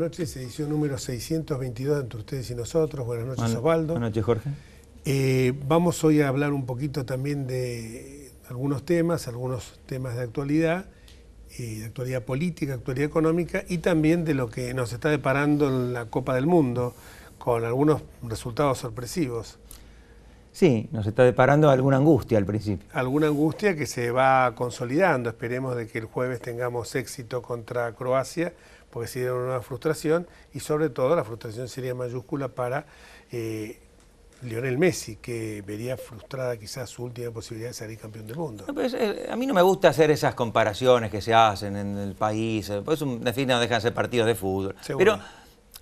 noches, edición número 622 entre ustedes y nosotros. Buenas noches, Osvaldo. Buenas noches, Jorge. Vamos hoy a hablar un poquito también de algunos temas de actualidad política, actualidad económica y también de lo que nos está deparando en la Copa del Mundo, con algunos resultados sorpresivos. Sí, nos está deparando alguna angustia al principio. Alguna angustia que se va consolidando. Esperemos de que el jueves tengamos éxito contra Croacia, porque sería una nueva frustración, y sobre todo la frustración sería mayúscula para Lionel Messi, que vería frustrada quizás su última posibilidad de salir campeón del mundo. No, pues, a mí no me gusta hacer esas comparaciones que se hacen en el país, pues en fin, no dejan de ser partidos de fútbol. Seguro. Pero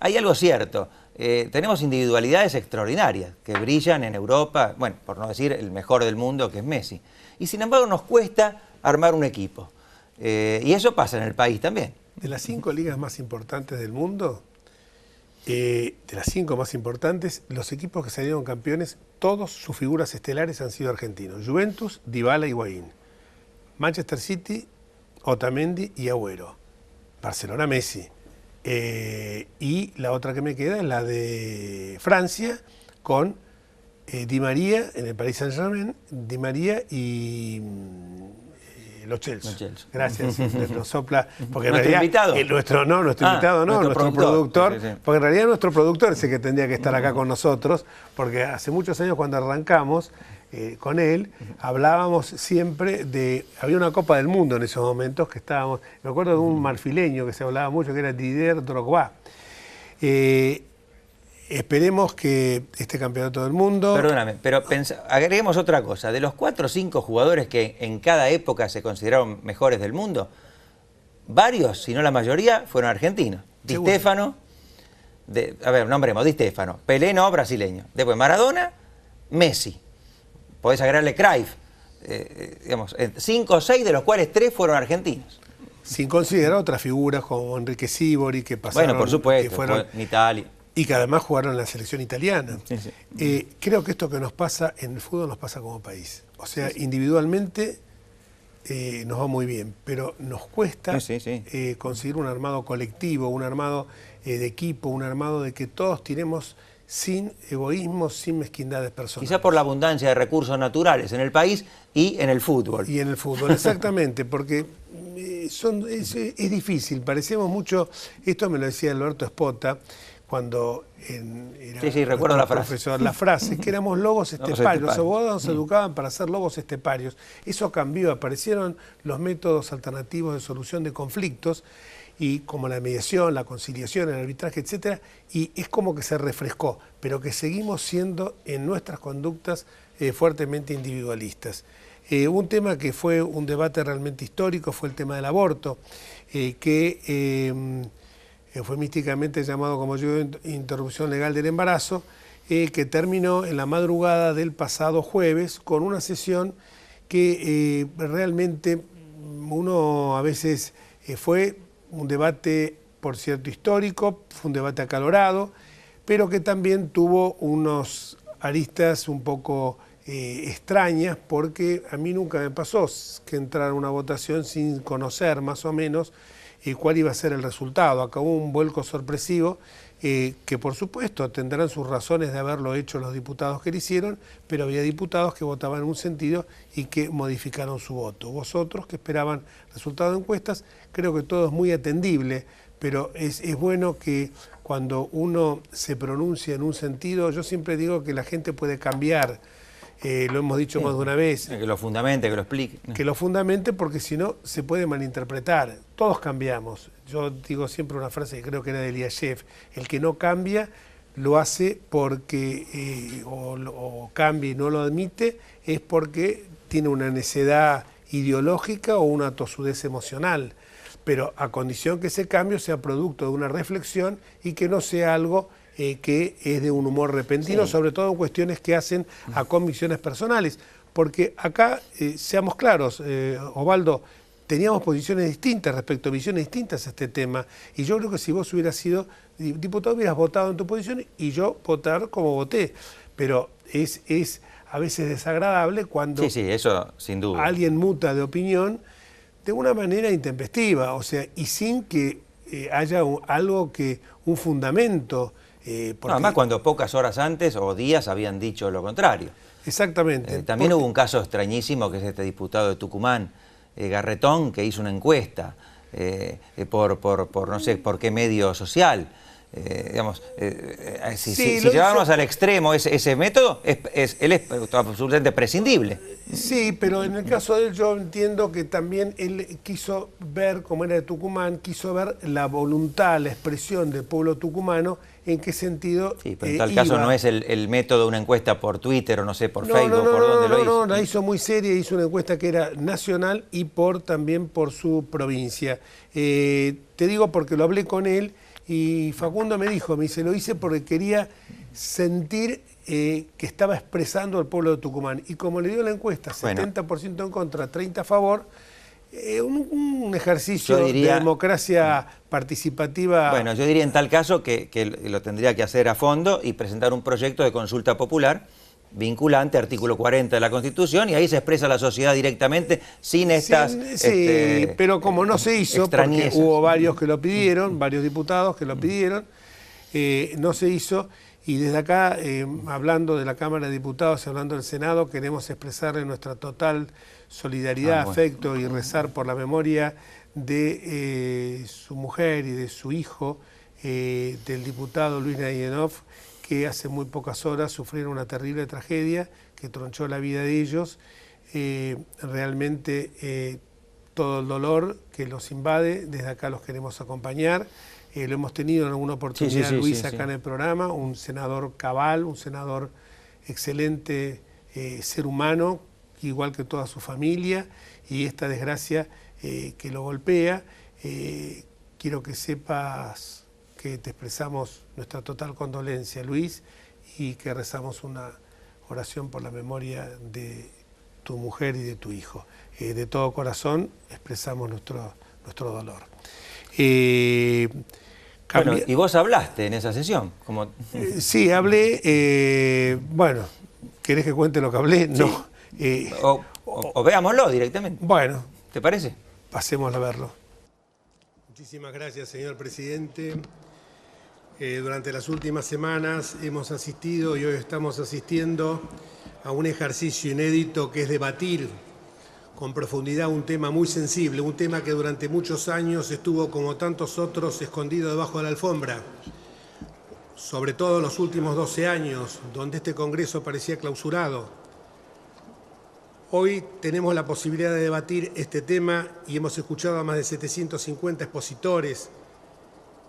hay algo cierto, tenemos individualidades extraordinarias que brillan en Europa, bueno, por no decir el mejor del mundo, que es Messi. Y sin embargo nos cuesta armar un equipo. Y eso pasa en el país también. De las 5 ligas más importantes del mundo, de las 5 más importantes, los equipos que salieron campeones, todos sus figuras estelares han sido argentinos. Juventus, Dybala y Higuaín. Manchester City, Otamendi y Agüero. Barcelona, Messi. Y la otra que me queda es la de Francia, con Di María en el Paris Saint-Germain, Di María y Los Chelsea. Gracias, nos sopla. Porque en realidad, invitado. Nuestro productor. Sí. Porque en realidad nuestro productor es el que tendría que estar acá con nosotros, porque hace muchos años cuando arrancamos con él, hablábamos siempre de... Había una Copa del Mundo en esos momentos que estábamos... Me acuerdo de un marfileño que se hablaba mucho, que era Didier Drogba. Esperemos que este campeonato del mundo... Perdóname, pero agreguemos otra cosa. De los 4 o 5 jugadores que en cada época se consideraron mejores del mundo, varios, si no la mayoría, fueron argentinos. Di Stéfano, nombremos, Di Stéfano. Pelé no, brasileño. Después Maradona, Messi. Podés agregarle Cruyff. 5 o 6, de los cuales 3 fueron argentinos. Sin considerar otras figuras como Enrique Sívori, que pasaron... Bueno, por supuesto, que fueron en Italia. Y que además jugaron en la selección italiana. Sí. Creo que esto que nos pasa en el fútbol nos pasa como país. O sea, individualmente nos va muy bien, pero nos cuesta conseguir un armado colectivo, un armado de equipo, un armado de que todos tiremos sin egoísmo, sin mezquindades personales. Quizá por la abundancia de recursos naturales en el país y en el fútbol. Y en el fútbol, exactamente, porque es difícil, parecemos mucho, esto me lo decía Alberto Espota, cuando recuerdo la frase. Profesor, la frase, que éramos lobos esteparios. Los abogados nos educaban para ser lobos esteparios. Eso cambió, aparecieron los métodos alternativos de solución de conflictos, y como la mediación, la conciliación, el arbitraje, etcétera, y es como que se refrescó, pero que seguimos siendo en nuestras conductas fuertemente individualistas. Un tema que fue un debate realmente histórico fue el tema del aborto, que fue místicamente llamado, como yo, interrupción legal del embarazo, que terminó en la madrugada del pasado jueves con una sesión que realmente uno a veces fue un debate, por cierto, histórico, fue un debate acalorado, pero que también tuvo unos aristas un poco extrañas, porque a mí nunca me pasó que entrar a una votación sin conocer más o menos cuál iba a ser el resultado. Acabó un vuelco sorpresivo que por supuesto tendrán sus razones de haberlo hecho los diputados que lo hicieron, pero había diputados que votaban en un sentido y que modificaron su voto. Vosotros que esperaban resultados de encuestas, creo que todo es muy atendible, pero es bueno que cuando uno se pronuncia en un sentido, yo siempre digo que la gente puede cambiar. Lo hemos dicho más de una vez. Que lo fundamente, que lo explique. Que lo fundamente, porque si no se puede malinterpretar. Todos cambiamos. Yo digo siempre una frase que creo que era de Eliashev: el que no cambia lo hace porque, o cambia y no lo admite, es porque tiene una necedad ideológica o una tosudez emocional. Pero a condición que ese cambio sea producto de una reflexión y que no sea algo que es de un humor repentino, sobre todo en cuestiones que hacen a convicciones personales. Porque acá, seamos claros, Osvaldo, teníamos posiciones distintas respecto a visiones distintas a este tema. Y yo creo que si vos hubieras sido diputado, hubieras votado en tu posición y yo votar como voté. Pero es a veces desagradable cuando eso sin duda. Alguien muta de opinión de una manera intempestiva, o sea, y sin que haya un fundamento. No, además cuando pocas horas antes o días habían dicho lo contrario. Exactamente. También hubo un caso extrañísimo que es este diputado de Tucumán, Garretón, que hizo una encuesta por no sé por qué medio social. Si llevamos al extremo ese método, él es absolutamente prescindible. Sí, pero en el caso de él yo entiendo que también él quiso ver, como era de Tucumán, quiso ver la voluntad, la expresión del pueblo tucumano, en qué sentido sí, pero en tal caso no es el método de una encuesta por Twitter o no sé, por Facebook, por dónde lo hizo. No, la hizo muy seria, hizo una encuesta que era nacional y también por su provincia. Te digo porque lo hablé con él y Facundo me dice, lo hice porque quería sentir que estaba expresando al pueblo de Tucumán. Y como le dio la encuesta, 70% en contra, 30% a favor, un ejercicio de democracia participativa. Bueno, yo diría en tal caso que lo tendría que hacer a fondo y presentar un proyecto de consulta popular vinculante, artículo 40 de la Constitución, y ahí se expresa la sociedad directamente sin estas... Sí, pero como no se hizo, porque hubo varios que lo pidieron, varios diputados que lo pidieron, no se hizo, y desde acá, hablando de la Cámara de Diputados y hablando del Senado, queremos expresarle nuestra total solidaridad, afecto y rezar por la memoria de su mujer y de su hijo, del diputado Luis Nayenov, que hace muy pocas horas sufrieron una terrible tragedia que tronchó la vida de ellos. Realmente todo el dolor que los invade, desde acá los queremos acompañar. Lo hemos tenido en alguna oportunidad, Luis, acá en el programa, un senador cabal, un senador excelente ser humano, igual que toda su familia, y esta desgracia que lo golpea. Quiero que sepas que te expresamos nuestra total condolencia, Luis, y que rezamos una oración por la memoria de tu mujer y de tu hijo. De todo corazón expresamos nuestro dolor. Bueno, y vos hablaste en esa sesión. Sí, hablé. Bueno, ¿querés que cuente lo que hablé? Sí. No. O veámoslo directamente. Bueno. ¿Te parece? Pasemos a verlo. Muchísimas gracias, señor presidente. Durante las últimas semanas hemos asistido y hoy estamos asistiendo a un ejercicio inédito que es debatir con profundidad un tema muy sensible, un tema que durante muchos años estuvo, como tantos otros, escondido debajo de la alfombra, sobre todo en los últimos 12 años, donde este Congreso parecía clausurado. Hoy tenemos la posibilidad de debatir este tema y hemos escuchado a más de 750 expositores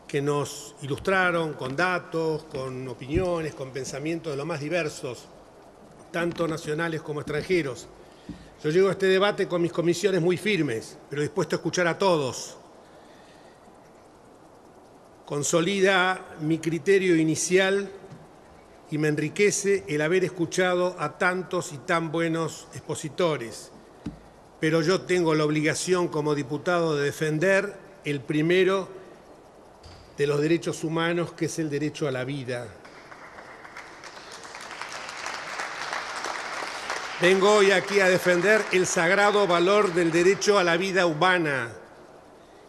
que nos ilustraron con datos, con opiniones, con pensamientos de lo más diversos, tanto nacionales como extranjeros. Yo llego a este debate con mis convicciones muy firmes, pero dispuesto a escuchar a todos. Consolida mi criterio inicial y me enriquece el haber escuchado a tantos y tan buenos expositores. Pero yo tengo la obligación como diputado de defender el primero de los derechos humanos, que es el derecho a la vida. Vengo hoy aquí a defender el sagrado valor del derecho a la vida humana.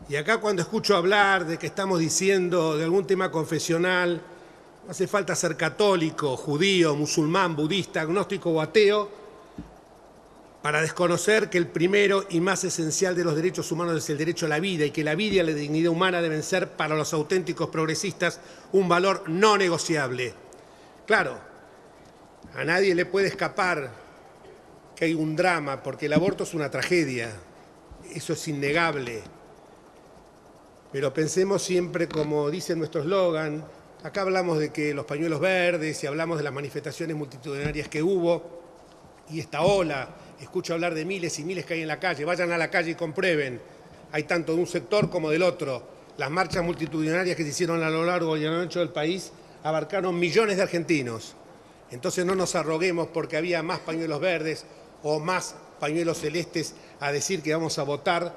Y acá cuando escucho hablar de que estamos diciendo de algún tema confesional, no hace falta ser católico, judío, musulmán, budista, agnóstico o ateo, para desconocer que el primero y más esencial de los derechos humanos es el derecho a la vida y que la vida y la dignidad humana deben ser para los auténticos progresistas un valor no negociable. Claro, a nadie le puede escapar que hay un drama, porque el aborto es una tragedia, eso es innegable. Pero pensemos siempre, como dice nuestro eslogan, acá hablamos de que los pañuelos verdes y hablamos de las manifestaciones multitudinarias que hubo y esta ola. Escucho hablar de miles y miles que hay en la calle. Vayan a la calle y comprueben. Hay tanto de un sector como del otro. Las marchas multitudinarias que se hicieron a lo largo y a lo ancho del país abarcaron millones de argentinos. Entonces no nos arroguemos porque había más pañuelos verdes o más pañuelos celestes a decir que vamos a votar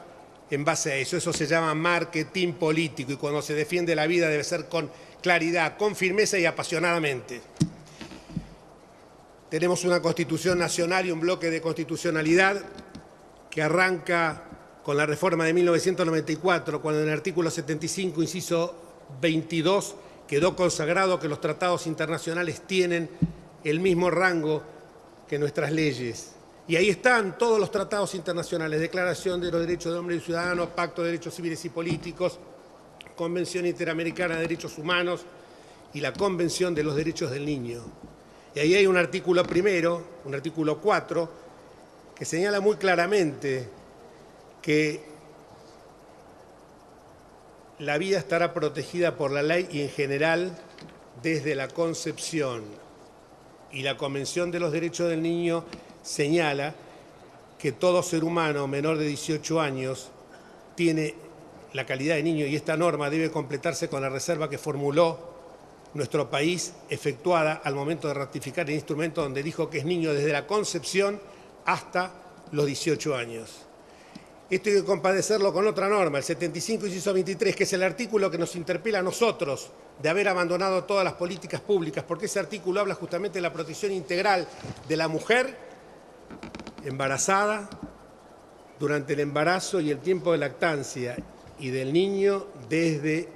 en base a eso. Eso se llama marketing político y cuando se defiende la vida debe ser con claridad, con firmeza y apasionadamente. Tenemos una Constitución nacional y un bloque de constitucionalidad que arranca con la reforma de 1994, cuando en el artículo 75, inciso 22, quedó consagrado que los tratados internacionales tienen el mismo rango que nuestras leyes. Y ahí están todos los tratados internacionales, Declaración de los Derechos del Hombre y Ciudadano, Pacto de Derechos Civiles y Políticos, Convención Interamericana de Derechos Humanos y la Convención de los Derechos del Niño. Y ahí hay un artículo primero, un artículo 4, que señala muy claramente que la vida estará protegida por la ley y en general desde la concepción. Y la Convención de los Derechos del Niño señala que todo ser humano menor de 18 años tiene la calidad de niño y esta norma debe completarse con la reserva que formuló nuestro país, efectuada al momento de ratificar el instrumento donde dijo que es niño desde la concepción hasta los 18 años. Esto hay que compadecerlo con otra norma, el 75, inciso 23, que es el artículo que nos interpela a nosotros de haber abandonado todas las políticas públicas, porque ese artículo habla justamente de la protección integral de la mujer embarazada, durante el embarazo y el tiempo de lactancia, y del niño desde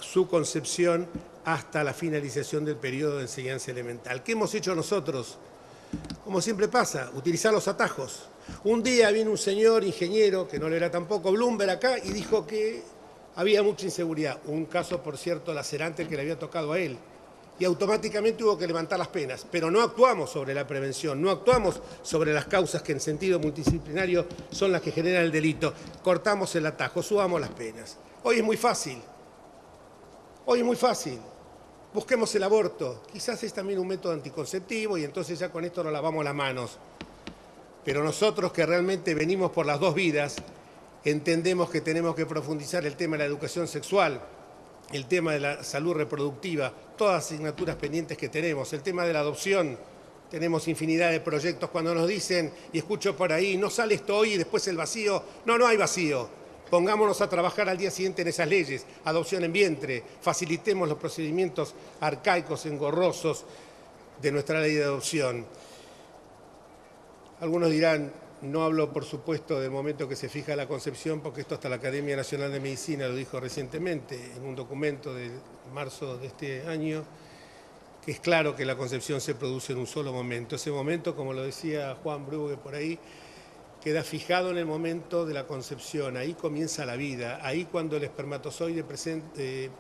su concepción hasta la finalización del periodo de enseñanza elemental. ¿Qué hemos hecho nosotros? Como siempre pasa, utilizar los atajos. Un día vino un señor ingeniero, que no lo era tampoco, Bloomberg acá, y dijo que había mucha inseguridad. Un caso, por cierto, lacerante que le había tocado a él. Y automáticamente hubo que levantar las penas. Pero no actuamos sobre la prevención, no actuamos sobre las causas que en sentido multidisciplinario son las que generan el delito. Cortamos el atajo, subamos las penas. Hoy es muy fácil. Hoy es muy fácil. Busquemos el aborto. Quizás es también un método anticonceptivo y entonces ya con esto nos lavamos las manos. Pero nosotros que realmente venimos por las dos vidas, entendemos que tenemos que profundizar el tema de la educación sexual, el tema de la salud reproductiva, todas las asignaturas pendientes que tenemos, el tema de la adopción. Tenemos infinidad de proyectos. Cuando nos dicen, y escucho por ahí, no sale esto hoy y después el vacío. No, no hay vacío. Pongámonos a trabajar al día siguiente en esas leyes. Adopción en vientre, facilitemos los procedimientos arcaicos, engorrosos de nuestra ley de adopción. Algunos dirán, no hablo por supuesto del momento que se fija la concepción, porque esto hasta la Academia Nacional de Medicina lo dijo recientemente en un documento de marzo de este año, que es claro que la concepción se produce en un solo momento. Ese momento, como lo decía Juan Brugue por ahí, queda fijado en el momento de la concepción, ahí comienza la vida, ahí cuando el espermatozoide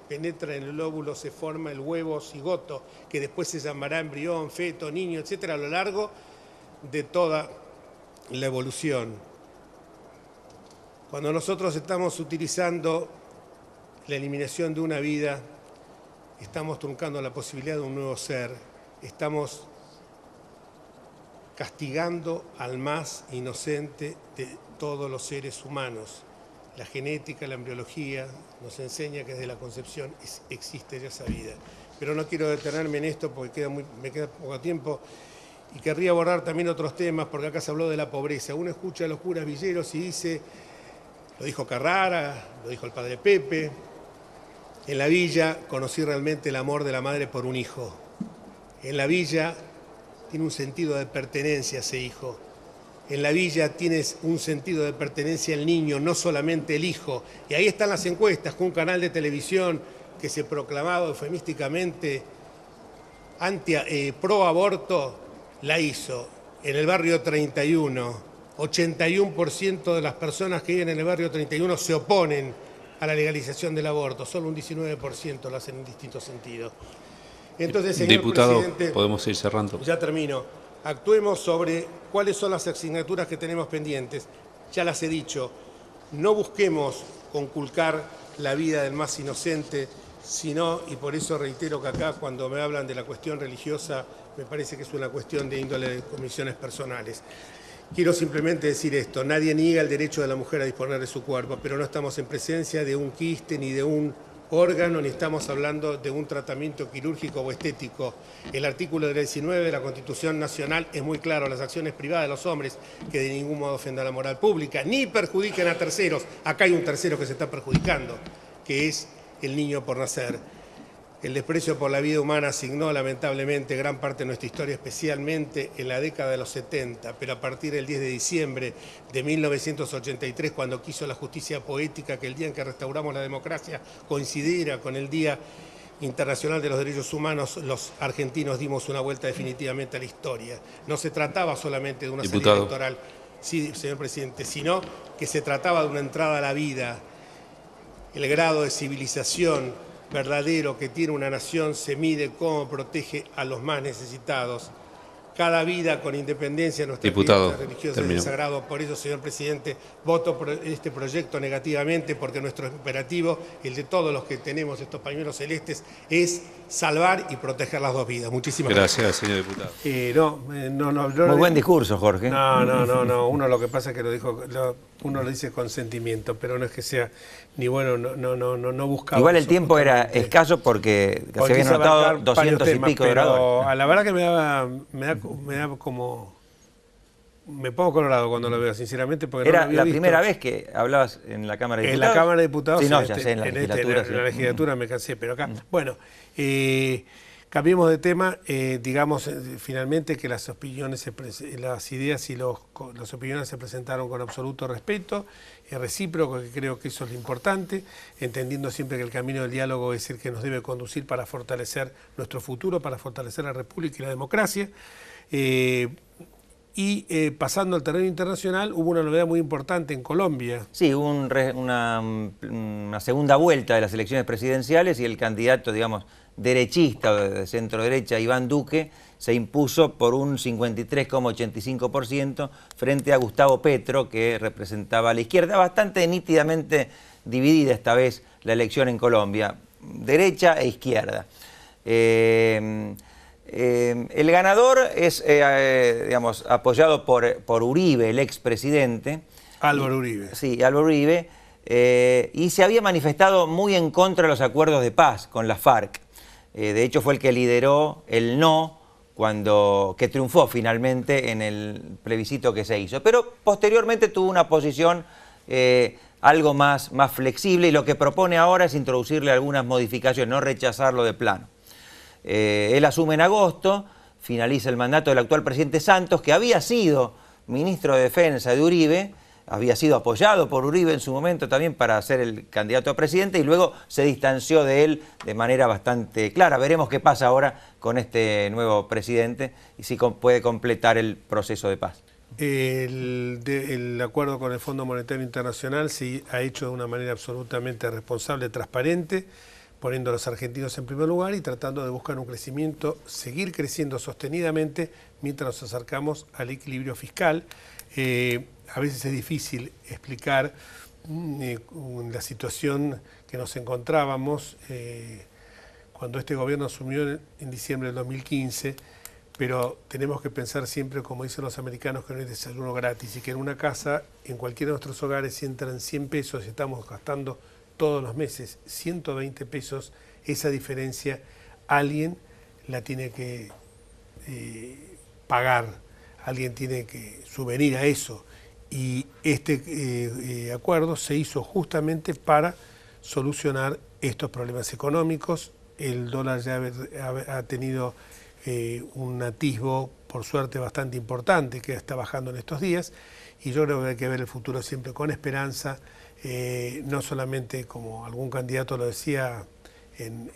penetra en el óvulo se forma el huevo cigoto, que después se llamará embrión, feto, niño, etcétera, a lo largo de toda la evolución. Cuando nosotros estamos utilizando la eliminación de una vida, estamos truncando la posibilidad de un nuevo ser, estamos castigando al más inocente de todos los seres humanos. La genética, la embriología nos enseña que desde la concepción existe ya esa vida. Pero no quiero detenerme en esto porque me queda poco tiempo y querría abordar también otros temas porque acá se habló de la pobreza. Uno escucha a los curas villeros y dice, lo dijo Carrara, lo dijo el padre Pepe, en la villa conocí realmente el amor de la madre por un hijo. En la villa tiene un sentido de pertenencia ese hijo. En la villa tienes un sentido de pertenencia el niño, no solamente el hijo. Y ahí están las encuestas, con un canal de televisión que se proclamaba eufemísticamente pro aborto, la hizo en el barrio 31. 81% de las personas que viven en el barrio 31 se oponen a la legalización del aborto. Solo un 19% lo hacen en distintos sentidos. Entonces, señor Diputado, presidente, podemos ir cerrando. Ya termino. Actuemos sobre cuáles son las asignaturas que tenemos pendientes. Ya las he dicho. No busquemos conculcar la vida del más inocente, sino, y por eso reitero que acá cuando me hablan de la cuestión religiosa, me parece que es una cuestión de índole de convicciones personales. Quiero simplemente decir esto, nadie niega el derecho de la mujer a disponer de su cuerpo, pero no estamos en presencia de un quiste ni de un órgano, ni estamos hablando de un tratamiento quirúrgico o estético. El artículo 19 de la Constitución Nacional es muy claro, las acciones privadas de los hombres que de ningún modo ofendan la moral pública, ni perjudiquen a terceros. Acá hay un tercero que se está perjudicando, que es el niño por nacer. El desprecio por la vida humana asignó lamentablemente gran parte de nuestra historia, especialmente en la década de los 70, pero a partir del 10 de diciembre de 1983, cuando quiso la justicia poética que el día en que restauramos la democracia coincidiera con el Día Internacional de los Derechos Humanos, los argentinos dimos una vuelta definitivamente a la historia. No se trataba solamente de una salida electoral, sí, señor presidente, sino que se trataba de una entrada a la vida. El grado de civilización verdadero que tiene una nación se mide cómo protege a los más necesitados. Cada vida con independencia de nuestras creencias religiosas es sagrado. Por eso, señor presidente, voto por este proyecto negativamente, porque nuestro imperativo, el de todos los que tenemos estos pañuelos celestes, es salvar y proteger las dos vidas. Muchísimas gracias. Gracias, señor diputado. Muy buen discurso, Jorge. No. Uno lo que pasa es que uno lo dice con sentimiento, pero no es que sea ni bueno, no buscaba. Igual el tiempo era escaso porque se habían notado 200 y pico de oradores. A la verdad que me da como... Me pongo colorado cuando lo veo, sinceramente, porque era no lo había la visto. primera vez que hablabas en la Cámara de Diputados. En la Cámara de Diputados, sí, no, ya sé, en la legislatura. En la legislatura me cansé, pero acá... Bueno, cambiemos de tema, digamos finalmente que las opiniones, las ideas y las opiniones se presentaron con absoluto respeto, recíproco, que creo que eso es lo importante, entendiendo siempre que el camino del diálogo es el que nos debe conducir para fortalecer nuestro futuro, para fortalecer la República y la democracia. Pasando al terreno internacional, hubo una novedad muy importante en Colombia. Sí, hubo una segunda vuelta de las elecciones presidenciales y el candidato, digamos, derechista de centro derecha, Iván Duque, se impuso por un 53,85% frente a Gustavo Petro, que representaba a la izquierda. Bastante nítidamente dividida esta vez la elección en Colombia, derecha e izquierda. El ganador es, digamos, apoyado por Uribe, el expresidente. Álvaro Uribe. Sí, Álvaro Uribe. Y se había manifestado muy en contra de los acuerdos de paz con la FARC. De hecho, fue el que lideró el no que triunfó finalmente en el plebiscito que se hizo. Pero posteriormente tuvo una posición algo más flexible, y lo que propone ahora es introducirle algunas modificaciones, no rechazarlo de plano. Él asume en agosto, finaliza el mandato del actual presidente Santos, que había sido ministro de Defensa de Uribe, había sido apoyado por Uribe en su momento también para ser el candidato a presidente, y luego se distanció de él de manera bastante clara. Veremos qué pasa ahora con este nuevo presidente y si puede completar el proceso de paz. El acuerdo con el Fondo Monetario Internacional se ha hecho de una manera absolutamente responsable, transparente, poniendo a los argentinos en primer lugar y tratando de buscar un crecimiento, seguir creciendo sostenidamente mientras nos acercamos al equilibrio fiscal. A veces es difícil explicar la situación que nos encontrábamos cuando este gobierno asumió en diciembre del 2015, pero tenemos que pensar siempre, como dicen los americanos, que no hay desayuno gratis y que en una casa, en cualquiera de nuestros hogares, si entran 100 pesos y estamos gastando todos los meses 120 pesos, esa diferencia alguien la tiene que pagar, alguien tiene que subvenir a eso. Y este acuerdo se hizo justamente para solucionar estos problemas económicos. El dólar ya ha tenido un atisbo, por suerte, bastante importante, que está bajando en estos días, y yo creo que hay que ver el futuro siempre con esperanza, no solamente como algún candidato lo decía en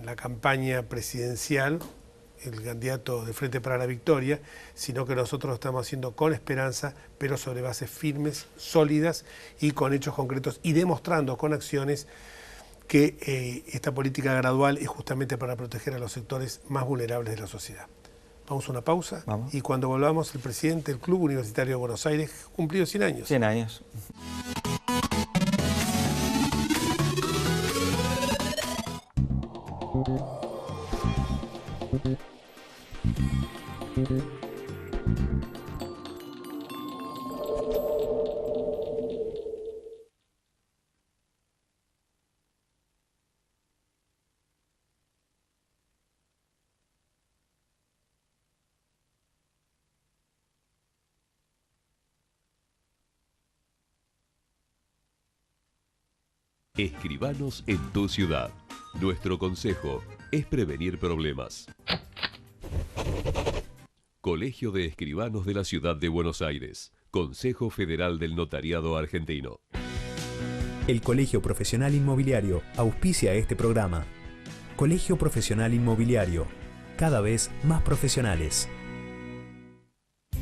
la campaña presidencial, el candidato del Frente para la Victoria, sino que nosotros lo estamos haciendo con esperanza, pero sobre bases firmes, sólidas y con hechos concretos, y demostrando con acciones que esta política gradual es justamente para proteger a los sectores más vulnerables de la sociedad. Vamos a una pausa. Vamos. Y cuando volvamos, el presidente del Club Universitario de Buenos Aires cumplió 100 años. 100 años. Escribanos en tu ciudad. Nuestro consejo es prevenir problemas. Colegio de Escribanos de la Ciudad de Buenos Aires. Consejo Federal del Notariado Argentino. El Colegio Profesional Inmobiliario auspicia este programa. Colegio Profesional Inmobiliario, cada vez más profesionales.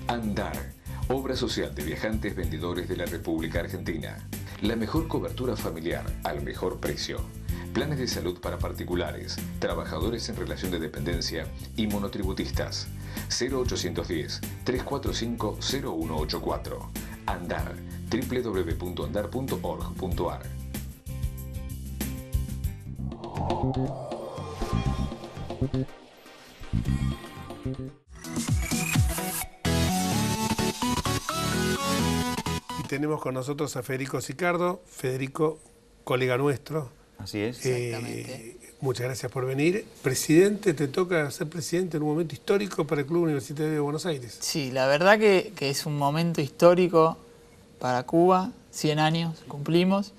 Andar, obra social de viajantes vendedores de la República Argentina. La mejor cobertura familiar al mejor precio. Planes de salud para particulares, trabajadores en relación de dependencia y monotributistas. 0810-345-0184. Andar, www.andar.org.ar. Y tenemos con nosotros a Federico Sicardo. Federico, colega nuestro. Así es. Muchas gracias por venir. Presidente, te toca ser presidente en un momento histórico para el Club Universitario de Buenos Aires. Sí, la verdad que es un momento histórico para Cuba, 100 años cumplimos.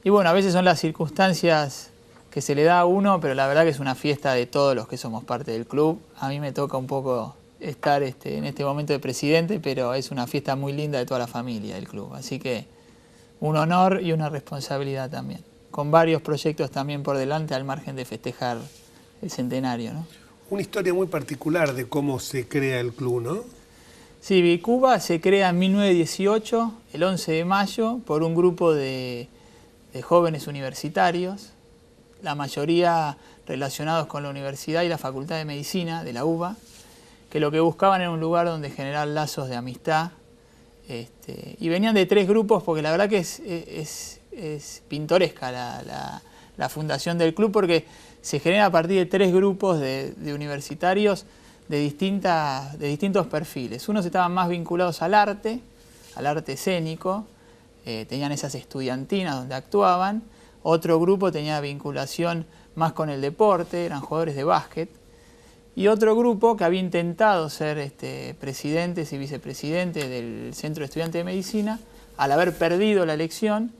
Y bueno, a veces son las circunstancias que se le da a uno, pero la verdad que es una fiesta de todos los que somos parte del club. A mí me toca un poco estar en este momento de presidente, pero es una fiesta muy linda de toda la familia del club. Así que un honor y una responsabilidad también, con varios proyectos también por delante al margen de festejar el centenario, ¿no? Una historia muy particular de cómo se crea el club, ¿no? Sí, Cuba se crea en 1918, el 11 de mayo, por un grupo de jóvenes universitarios, la mayoría relacionados con la universidad y la Facultad de Medicina de la UBA, que lo que buscaban era un lugar donde generar lazos de amistad. Y venían de 3 grupos, porque la verdad que es pintoresca la fundación del club, porque se genera a partir de 3 grupos de universitarios de distintos perfiles. Unos estaban más vinculados al arte escénico, tenían esas estudiantinas donde actuaban. Otro grupo tenía vinculación más con el deporte, eran jugadores de básquet. Y otro grupo que había intentado ser presidentes y vicepresidentes del Centro de Estudiantes de Medicina, al haber perdido la elección,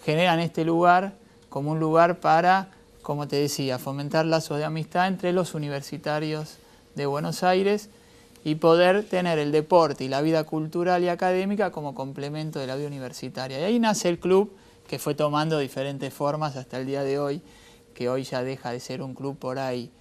generan este lugar como un lugar para, como te decía, fomentar lazos de amistad entre los universitarios de Buenos Aires y poder tener el deporte y la vida cultural y académica como complemento de la vida universitaria. Y ahí nace el club, que fue tomando diferentes formas hasta el día de hoy, que hoy ya deja de ser un club por ahí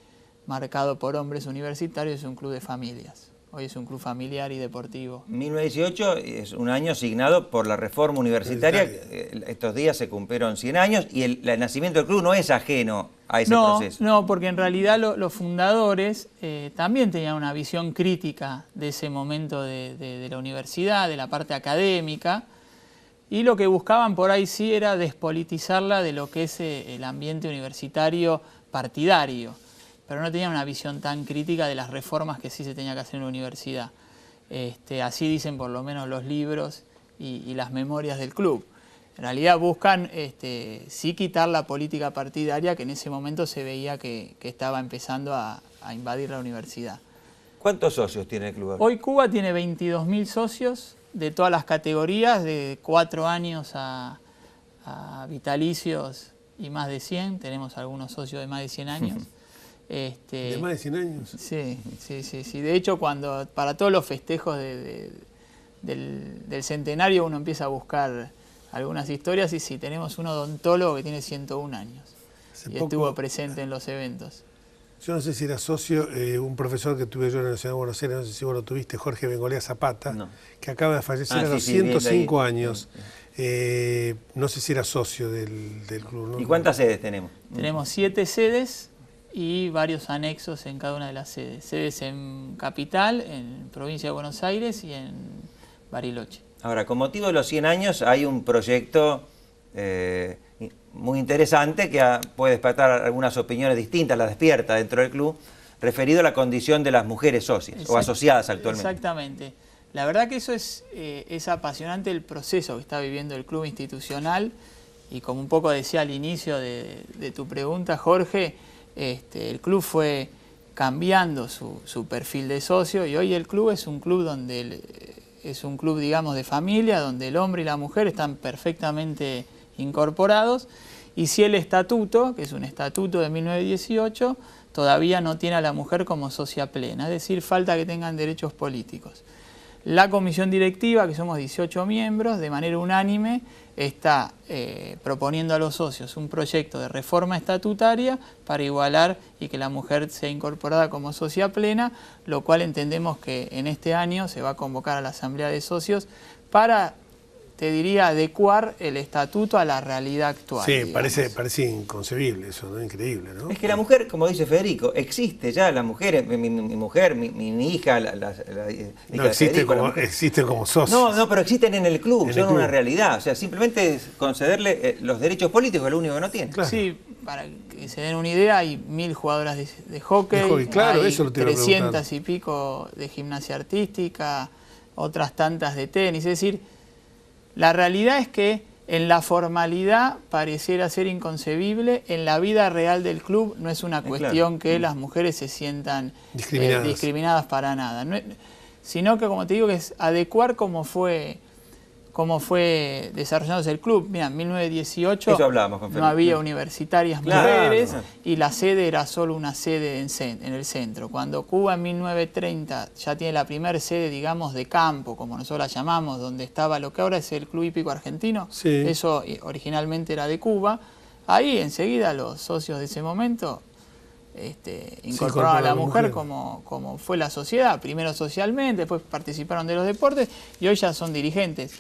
marcado por hombres universitarios, es un club de familias. Hoy es un club familiar y deportivo. 1918 es un año signado por la reforma universitaria. Estos días se cumplieron 100 años y el nacimiento del club no es ajeno a ese proceso. No, porque en realidad los fundadores también tenían una visión crítica de ese momento de la universidad, de la parte académica, y lo que buscaban por ahí sí era despolitizarla de lo que es el ambiente universitario partidario, pero no tenían una visión tan crítica de las reformas que sí se tenía que hacer en la universidad. Así dicen por lo menos los libros y las memorias del club. En realidad buscan sí quitar la política partidaria que en ese momento se veía que estaba empezando a invadir la universidad. ¿Cuántos socios tiene el club? Hoy Cuba tiene 22.000 socios de todas las categorías, de 4 años a vitalicios y más de 100. Tenemos algunos socios de más de 100 años. ¿De más de 100 años? Sí. De hecho, para todos los festejos del centenario uno empieza a buscar algunas historias y sí, tenemos un odontólogo que tiene 101 años y estuvo presente en los eventos. Yo no sé si era socio, un profesor que tuve yo en la Ciudad de Buenos Aires, no sé si vos lo tuviste, Jorge Bengolea Zapata, que acaba de fallecer a los 105 años. No sé si era socio del club, ¿no? ¿Y cuántas sedes tenemos? Tenemos 7 sedes y varios anexos en cada una de las sedes. Sedes en Capital, en Provincia de Buenos Aires y en Bariloche. Ahora, con motivo de los 100 años hay un proyecto muy interesante que puede despertar algunas opiniones distintas, las despierta dentro del club, referido a la condición de las mujeres socias o asociadas actualmente. Exactamente. La verdad que eso es apasionante el proceso que está viviendo el club institucional y como un poco decía al inicio de tu pregunta, Jorge, el club fue cambiando su perfil de socio y hoy el club es un club digamos de familia, donde el hombre y la mujer están perfectamente incorporados y si el estatuto, que es un estatuto de 1918, todavía no tiene a la mujer como socia plena, es decir, falta que tengan derechos políticos. La comisión directiva, que somos 18 miembros, de manera unánime está proponiendo a los socios un proyecto de reforma estatutaria para igualar y que la mujer sea incorporada como socia plena, lo cual entendemos que en este año se va a convocar a la Asamblea de Socios para, te diría, adecuar el estatuto a la realidad actual. Sí, parece inconcebible eso, ¿no? Increíble, ¿no? Es que la mujer, como dice Federico, existe ya, la mujer, mi mujer, mi hija, no existe existen como socios. No, pero existen en el club, son una realidad. O sea, simplemente es concederle los derechos políticos, es lo único que no tiene. Claro. Sí, para que se den una idea, hay 1000 jugadoras de hockey, claro, hay eso lo te iba a 300 preguntar. y pico de gimnasia artística, otras tantas de tenis, es decir, la realidad es que en la formalidad pareciera ser inconcebible, en la vida real del club no es una cuestión que las mujeres se sientan discriminadas para nada, sino que, como te digo, que es adecuar cómo fue desarrollándose el club. Mira, en 1918 no había universitarias mujeres y la sede era solo una sede en el centro. Cuando Cuba en 1930 ya tiene la primera sede, digamos, de campo, como nosotros la llamamos, donde estaba lo que ahora es el Club Hípico Argentino, eso originalmente era de Cuba, ahí enseguida los socios de ese momento incorporaron a la mujer como fue la sociedad, primero socialmente, después participaron de los deportes y hoy ya son dirigentes.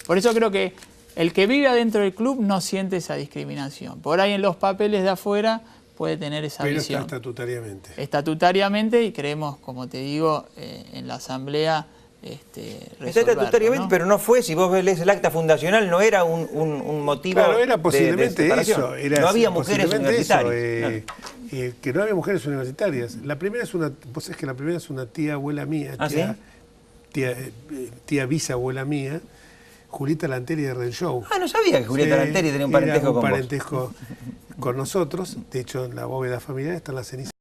Por eso creo que el que vive adentro del club no siente esa discriminación. Por ahí en los papeles de afuera puede tener esa visión. Pero estatutariamente. Estatutariamente, y creemos, como te digo, en la Asamblea estatutariamente, ¿no? Pero no fue, si vos lees el acta fundacional, no era un motivo. Claro, era posiblemente de eso. no había mujeres universitarias. Que no había mujeres universitarias. La primera es una, vos sabés que la primera es una tía abuela mía, tía bisabuela mía, Julieta Lanteri de Red Show. No sabía que Julieta Lanteri tenía un parentesco con vos. Con nosotros. De hecho, en la bóveda familiar están las cenizas